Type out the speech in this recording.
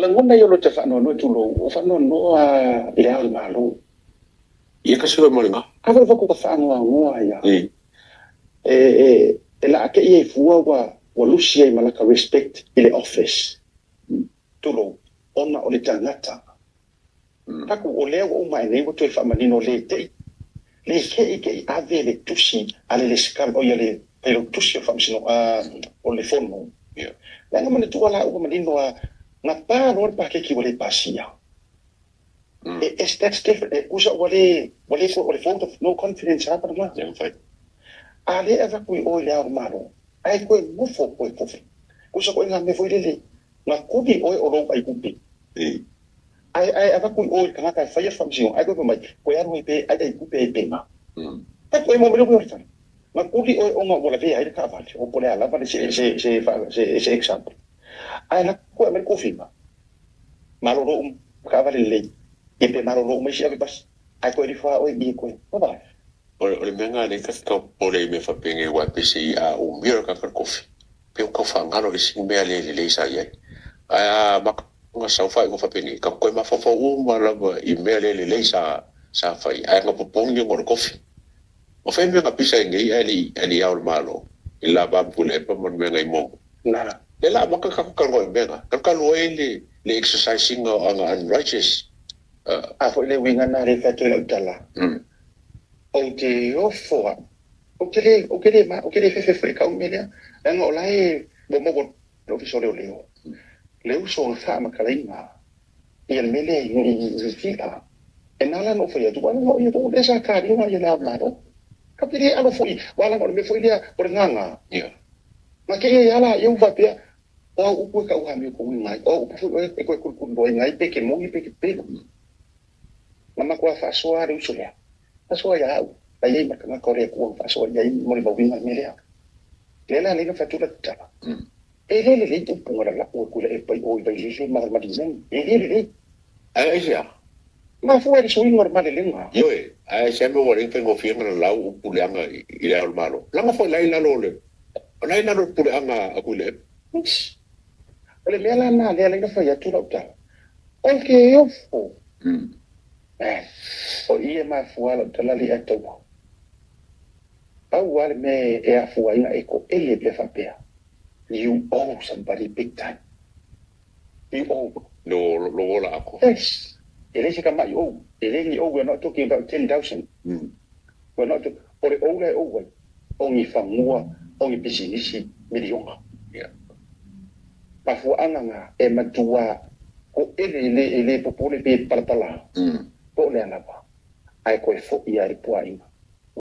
ngona yo lo te fa no tulo o fa no le al malo ia ka sua molinga a va ko ka fa no ya la ke e fua wa lucia i malaka respect ile office tulo ona o le tangata taku o leo o mai nei to fa manino le te le ke ave le tusi ale le skam o le pero tusi fa msino o le fono la ngama tu wala o manino na pa no pa ke ki wale pasia it's that's different usa wale photo no confidence hapa na ja fai ale ava ku o le ar malo ai ko mo fo ko usa ko nga me foi le na kubi o ro ai kubi ai ava ku o ka ka fa fa msino ai ko mai ko ya ro pe ai kubi pe ma ta ko mo mo ko ma kubi o nga wala ve ai ka va o pole ala pa se example ai na ko me ko filma malo ro ka va le e pe malo ro me si ave pas ai ko ri fa o bi ko ba o le menga le ka ka pole me fa penge wa pisi a o mira ka ka kofi pe o ka fa ngalo le sing me le sa ye a ma nga sa fa ko fa peni ka ko ma fa ma la i me le sa fa ai nga popong yo ngor kofi o fe me nga pisa ngi ali ya o malo ila ba pule pa mon me ngai mo na le la ma ka ka ngo menga ka lo le exercising on unrighteous a fo le winga na re fa to le tala o te o fo o ke le fe ka o melia nga o lai bo lo fi so le le uso fa ma ka inga e el mele ni fika e nala no fo ya tu no yo tu esa ka ri ma ya la malo ka pili alo fo wala no me fo dia por nganga ma ke ya la yo va pia o upu ka o ha mi ko ngai o upu e ko ku do ngai pe ke mo pe pe mama ko fa so ari uso ya so ya ai ma ka ko re ko fa so ya mo le ba winga melia le la le fa tu la ta e le tu pungora la o ku le poi o vai le ma di zen e le ai ya ma fu e so normal le nga yo ai sempre o ring pengo firma la u puleanga i le malo la ma foi la lo le la lo puleanga a ku le le mela na le nga fa ya tu la ta o ke yo fu o ie ma fu ala ta la li ato au wale me e a fu ai ko ele pe fa pe you owe somebody big time. You owe. No, la ako. Yes. It is kama you owe. It is you owe. We're not talking about 10,000. We're not talking. Ore owe. Ongi famua, ongi bisinisi miliona. Yeah. Pafu ananga e matua ko ele popole pe palapala. Ko le anaba. Ai ko fo ia ri poa inga.